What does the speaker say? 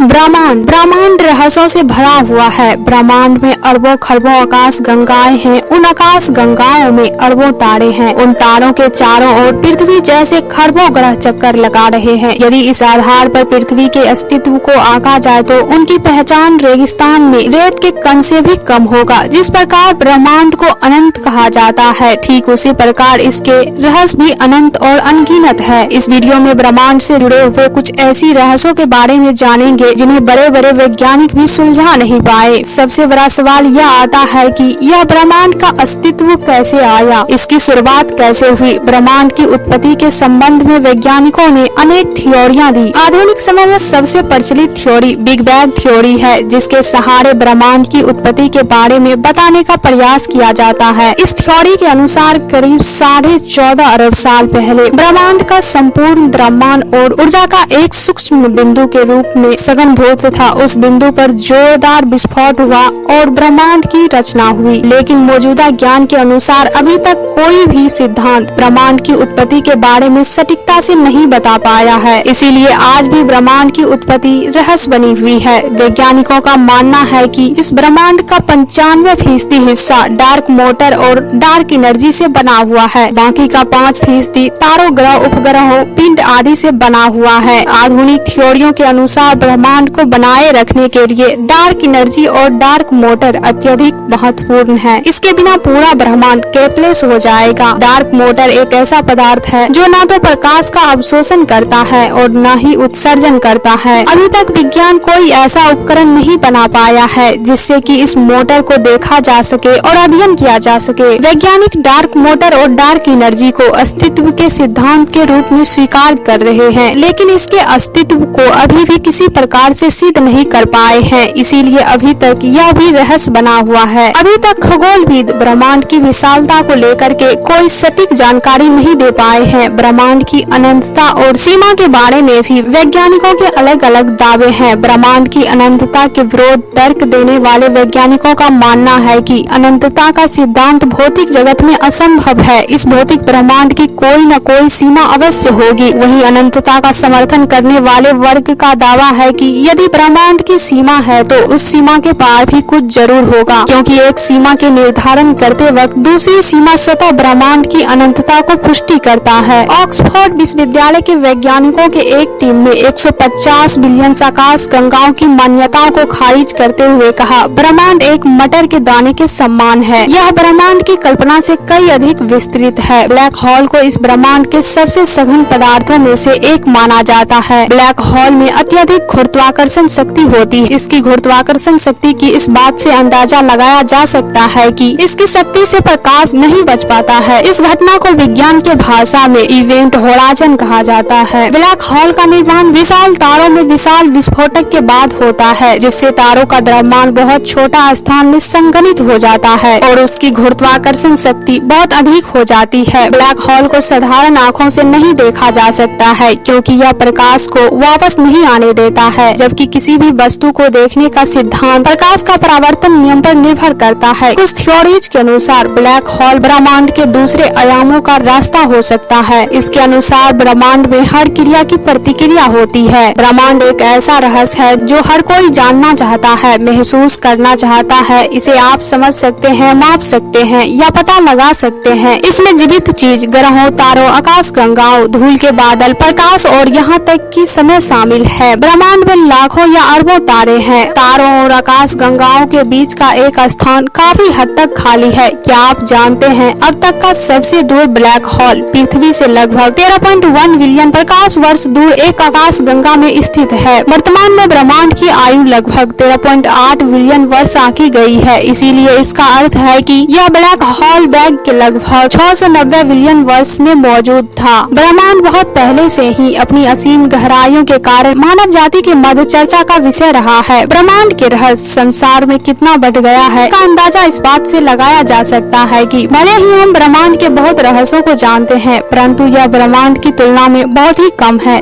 ब्रह्मांड ब्रह्मांड रहस्यों से भरा हुआ है। ब्रह्मांड में अरबों खरबों आकाश गंगाएं हैं। उन आकाश गंगाओं में अरबों तारे हैं। उन तारों के चारों ओर पृथ्वी जैसे खरबों ग्रह चक्कर लगा रहे हैं। यदि इस आधार पर पृथ्वी के अस्तित्व को आंका जाए तो उनकी पहचान रेगिस्तान में रेत के कण से भी कम होगा। जिस प्रकार ब्रह्मांड को अनंत कहा जाता है, ठीक उसी प्रकार इसके रहस्य भी अनंत और अनगिनत है। इस वीडियो में ब्रह्मांड से जुड़े हुए कुछ ऐसी रहस्यों के बारे में जानेंगे जिन्हें बड़े बड़े वैज्ञानिक भी सुलझा नहीं पाए। सबसे बड़ा सवाल यह आता है कि यह ब्रह्मांड का अस्तित्व कैसे आया, इसकी शुरुआत कैसे हुई। ब्रह्मांड की उत्पत्ति के संबंध में वैज्ञानिकों ने अनेक थ्योरियां दी। आधुनिक समय में सबसे प्रचलित थ्योरी बिग बैंग थ्योरी है, जिसके सहारे ब्रह्मांड की उत्पत्ति के बारे में बताने का प्रयास किया जाता है। इस थ्योरी के अनुसार करीब 14.5 अरब साल पहले ब्रह्मांड का संपूर्ण द्रव्यमान और ऊर्जा का एक सूक्ष्म बिंदु के रूप में सघनभूत था। उस बिंदु पर जोरदार विस्फोट हुआ और ब्रह्मांड की रचना हुई। लेकिन मौजूदा ज्ञान के अनुसार अभी तक कोई भी सिद्धांत ब्रह्मांड की उत्पत्ति के बारे में सटीकता से नहीं बता पाया है। इसीलिए आज भी ब्रह्मांड की उत्पत्ति रहस्य बनी हुई है। वैज्ञानिकों का मानना है कि इस ब्रह्मांड का 95% हिस्सा डार्क मैटर और डार्क एनर्जी से बना हुआ है। बाकी का 5% तारों, ग्रह, उपग्रहों, पिंड आदि से बना हुआ है। आधुनिक थ्योरियों के अनुसार ब्रह्मांड को बनाए रखने के लिए डार्क एनर्जी और डार्क मैटर अत्यधिक महत्वपूर्ण है। इसके बिना पूरा ब्रह्मांड केपलेस हो जाएगा। डार्क मैटर एक ऐसा पदार्थ है जो न तो प्रकाश का अवशोषण करता है और न ही उत्सर्जन करता है। अभी तक विज्ञान कोई ऐसा उपकरण नहीं बना पाया है जिससे कि इस मैटर को देखा जा सके और अध्ययन किया जा सके। वैज्ञानिक डार्क मैटर और डार्क एनर्जी को अस्तित्व के सिद्धांत के रूप में स्वीकार कर रहे हैं, लेकिन इसके अस्तित्व को अभी भी किसी प्रकार से सिद्ध नहीं कर पाए हैं। इसीलिए अभी तक यह भी रहस्य बना हुआ है। अभी तक खगोलविद ब्रह्मांड की विशालता को लेकर के कोई सटीक जानकारी नहीं दे पाए हैं। ब्रह्मांड की अनंतता और सीमा के बारे में भी वैज्ञानिकों के अलग अलग दावे हैं। ब्रह्मांड की अनंतता के विरोध तर्क देने वाले वैज्ञानिकों का मानना है कि अनंतता का सिद्धांत भौतिक जगत में असंभव है। इस भौतिक ब्रह्मांड की कोई न कोई सीमा अवश्य होगी। वहीं अनंतता का समर्थन करने वाले वर्ग का दावा है कि यदि ब्रह्मांड की सीमा है तो उस सीमा के पार भी कुछ जरूर होगा, क्योंकि एक सीमा के निर्धारण करते वक्त दूसरी सीमा स्वतः ब्रह्मांड की अनंतता को पुष्टि करता है। ऑक्सफोर्ड विश्वविद्यालय के वैज्ञानिकों के एक टीम ने 150 बिलियन आकाश गंगाओं की मान्यताओं को खारिज करते हुए कहा, ब्रह्मांड एक मटर के दाने के समान है। यह ब्रह्मांड की कल्पना से कई अधिक विस्तृत है। ब्लैक होल को इस ब्रह्मांड के सबसे सघन पदार्थों में से एक माना जाता है। ब्लैक होल में अत्यधिक गुरुत्वाकर्षण शक्ति होती है। इसकी गुरुत्वाकर्षण शक्ति की इस बात से अंदाजा लगाया जा सकता है कि इसकी शक्ति से प्रकाश नहीं बच पाता है। इस घटना को विज्ञान के भाषा में इवेंट होराइजन कहा जाता है। ब्लैक होल का निर्माण विशाल तारों में विशाल विस्फोटक के बाद होता है, जिससे तारों का द्रव्यमान बहुत छोटा स्थान में संघनित हो जाता है और उसकी गुरुत्वाकर्षण शक्ति बहुत अधिक हो जाती है। ब्लैक होल को साधारण आँखों से नहीं देखा जा सकता है, क्योंकि यह प्रकाश को वापस नहीं आने देता है। जबकि किसी भी वस्तु को देखने का सिद्धांत प्रकाश का परावर्तन नियम पर निर्भर करता है। कुछ थ्योरीज के अनुसार ब्लैक होल ब्रह्मांड के दूसरे आयामों का रास्ता हो सकता है। इसके अनुसार ब्रह्मांड में हर क्रिया की प्रतिक्रिया होती है। ब्रह्मांड एक ऐसा रहस्य है जो हर कोई जानना चाहता है, महसूस करना चाहता है। इसे आप समझ सकते हैं, माप सकते हैं या पता लगा सकते हैं। इसमें जीवित चीज, ग्रहों, तारों, आकाश गंगाओं, धूल के बादल, प्रकाश और यहाँ तक कि समय शामिल है। ब्रह्मांड में लाखों या अरबों तारे हैं। तारों और आकाश गंगाओं के बीच का एक स्थान काफी हद तक खाली है। क्या आप जानते हैं अब तक का सबसे दूर ब्लैक होल पृथ्वी से लगभग 13.1 बिलियन प्रकाश वर्ष दूर एक आकाश गंगा में स्थित है। वर्तमान में ब्रह्मांड की आयु लगभग 13.8 बिलियन वर्ष आंकी गई है। इसीलिए इसका अर्थ है कि यह ब्लैक होल बैग के लगभग 690 बिलियन वर्ष में मौजूद था। ब्रह्मांड बहुत पहले से ही अपनी असीम गहराइयों के कारण मानव जाति के मध्य चर्चा का विषय रहा है। ब्रह्मांड के रहस्य संसार में कितना बढ़ गया है का अंदाजा इस बात से लगाया जा सकता है कि भले ही हम ब्रह्मांड के बहुत रहस्यों को जानते हैं, परंतु यह ब्रह्मांड की तुलना में बहुत ही कम है।